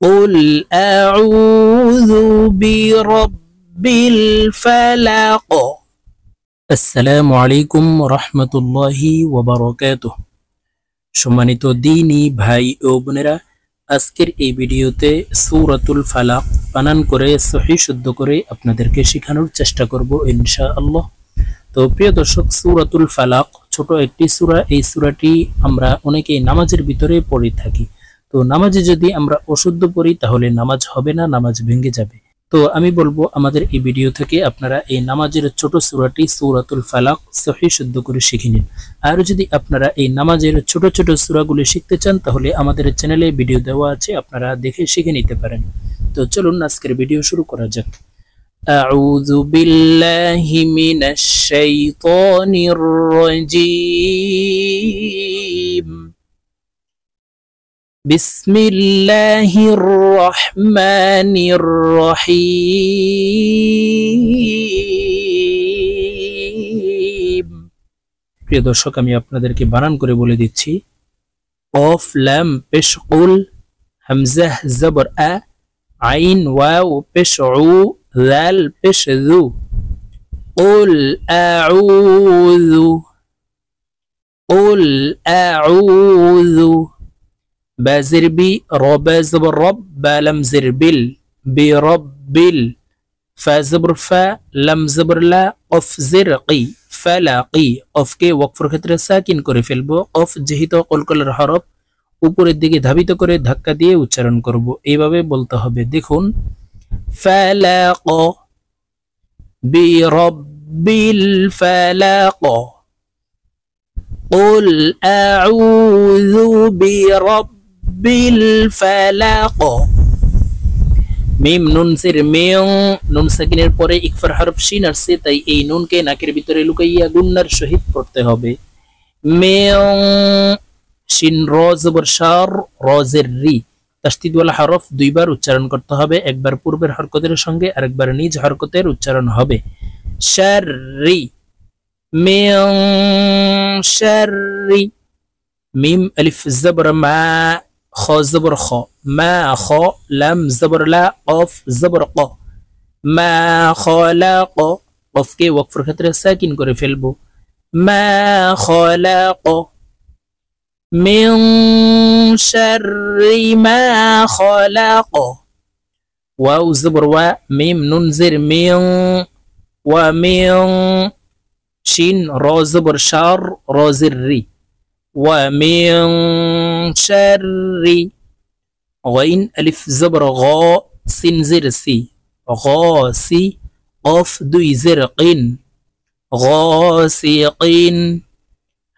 قل أعوذ برب الفلق। আসসালামু আলাইকুম রহমতুল্লাহি ওয়া বারাকাতুহু। সম্মানিত দ্বীনী ভাই ও বোনেরা, আজকের এই ভিডিওতে সূরাতুল ফালাক বানান করে সহিহ শুদ্ধ করে আপনাদেরকে শেখানোর চেষ্টা করব ইনশাআল্লাহ। তো প্রিয় দর্শক, সূরাতুল ফালাক ছোট একটি সূরা। এই সূরাটি আমরা অনেকেই নামাজের ভিতরে পড়ে থাকি। তো নামাজে যদি আমরা অশুদ্ধ পড়ি তাহলে নামাজ হবে না, নামাজ ভেঙে যাবে। তো আমি বলবো আমাদের এই ভিডিও থেকে আপনারা এই নামাজের ছোট সূরাটি সূরাতুল ফালাক সহিহ শুদ্ধ করে শিখে নিন। আর যদি আপনারা এই নামাজের ছোট ছোট সূরাগুলো শিখতে চান তাহলে আমাদের চ্যানেলে ভিডিও দেওয়া আছে, আপনারা দেখে শিখে নিতে পারেন। তো চলুন আজকের ভিডিও শুরু করা যাক। আউযু বিল্লাহি মিনাশ শাইতানির রাজীম। বিসমিল্লাহির রহমানির রহিম। প্রিয় দর্শক, আমি আপনাদেরকে বানান করে বলে দিচ্ছি। কফ লাম পেশ কুল, হামজা জবর আ, আইন ওয়াও পেশ উ, জাল পেশ যু। কুল আউযু, কুল আউযু। با زر بي، را با زبر رب، با لم زر بل، بربل. فا زبر فا، لم زبر لا، قف زرقي فلاقي। قفকে ওয়াকফের ক্ষেত্রে সাকিন করে ফেলবো। কফ যেহেতু কলকলার হরফ, উপরের দিকে ধাবিত করে ধাক্কা দিয়ে উচ্চারণ করব। এইভাবে বলতে হবে, দেখুন। ফালাক বিরব্বিল ফালাক। قل أعوذ برب بالفلق। মিম নুন সির মিং, নুন সাকিনের পরে ইকফার হরফ শিন আসছে, তাই এই নুনকে নাকের ভিতরে লুকাইয়া গুন্নার সহিত পড়তে হবে। মিং শিন র জবর শার, র জের রি। তাসদীদ ওয়ালা হরফ দুইবার উচ্চারণ করতে হবে, একবার পূর্বের হরকতের সঙ্গে আরেকবার নিজ হরকতের উচ্চারণ হবে। শাররি, মিং শাররি। মিম আলিফ জবর মা, খ জবর খ, মা খ, লাম জবর লা, কফ জবর ক, মা খলাক। কফকে ওয়াকফের ক্ষেত্রে সাকিন করে ফেলবো। মা খলাক। মিন শাররি মা খলাক। ওয়াও জবর ওয়া, মিম নুন জের মিন, ওয়া মিন। শিন র জবর শার, র জের রি। ومن شر غين ألف زبر غا، سين زر سي، غاسي. قاف دوي زرقين، غاسقين.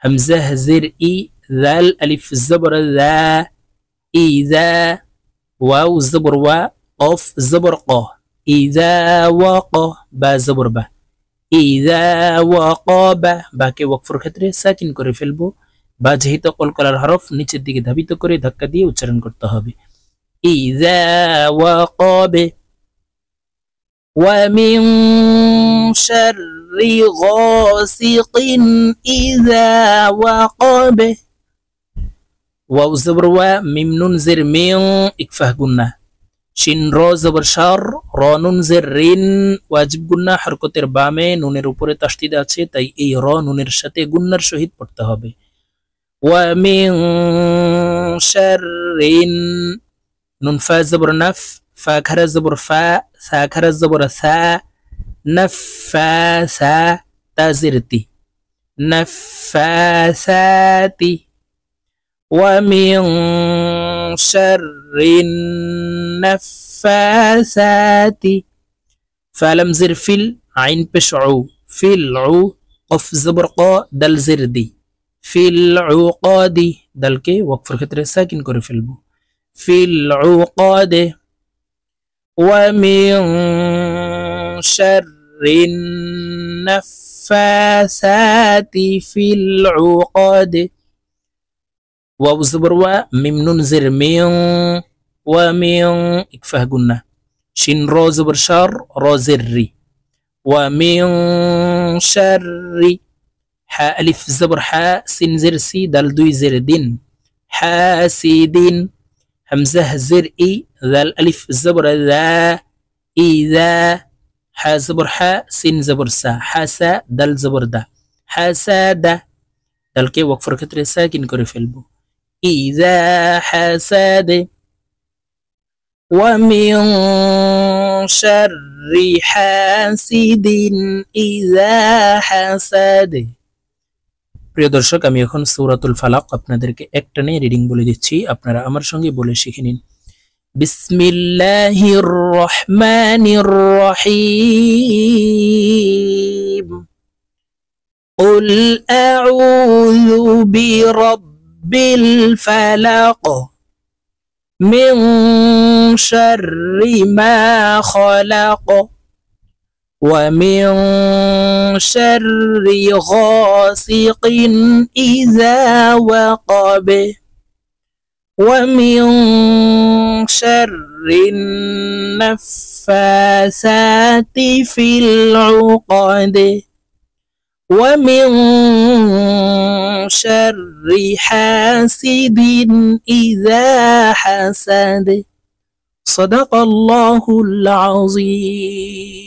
همزة زر إي، ذال ألف زبر ذا، إذا. واو زبر وا، قاف زبر قا، إذا وقا. با زبر با، إذا وقاب। باকে ওয়াকফের ক্ষেত্রে সাকিন করে ফেলবো। বা যেহেতু কলকলার হরফ, নিচের দিকে ধাবিত করে ধাক্কা দিয়ে উচ্চারণ করতে হবে। ইযা ওয়াকাবে। ওয়া মিন শাররি গাসিকিন ইযা ওয়াকাবে। ওয়াও জবর ওয়া, মিম নুন জের মিন, ইকফাহ গুন্না। শিন র জবর শার, র নুন জের রিন, ওয়াজিব গুন্না। হরকতের বামে নুনের উপরে তাসদীদ আছে, তাই এই র নুনের সাথে গুন্নার সহিত পড়তে হবে। ومن شر نون فا زبر نف، فا كرا زبر فا، ثا كرا زبر ثا، نفاثا. تا زرتي نفاثاتي. ومن شر النفاثات. فلم زر فيل، عين بشعو، فيلعو. قف زبر قا، دل زردي، ফিল উকাদি। দালকে ওয়াকফের ক্ষেত্রে সাকিন করে ফেলবো। ফিল উকাদে। ওয়া মিন শাররিন নাফাসাতি ফিল উকাদে। ওয়াও জবর ওয়া, মিম নুন জের মিন, ওয়া মিন, ইকফাহ গুন্না। শিন র জবর শার, র জের রি। ওয়া মিন শাররি। حاء ألف زبر حاء، سين زر سي، دال دوي زر دين. حاسدين. همزة زر إي، ذال ألف زبر ذا، إذا. ح زبر ح، سين زبر سا، حسا، دال زبر دا، حسد. دالকে ওয়াকফের ক্ষেত্রে সাকিন করে ফেলবো। إذا حسد ومن شر حاسد إذا حسد। প্রিয় দর্শক, আমি এখন সূরাতুল ফালাক আপনাদেরকে একটানে রিডিং বলে দিচ্ছি, আপনারা আমার সঙ্গে বলে শিখে নিন। বিসমিল্লাহির রহমানির রহিম। قل أعوذ برب الفلق من شر ما خلق ومن شر غاسق إذا وقب ومن شر النفاثات في العقد ومن شر حاسد إذا حسد صدق الله العظيم।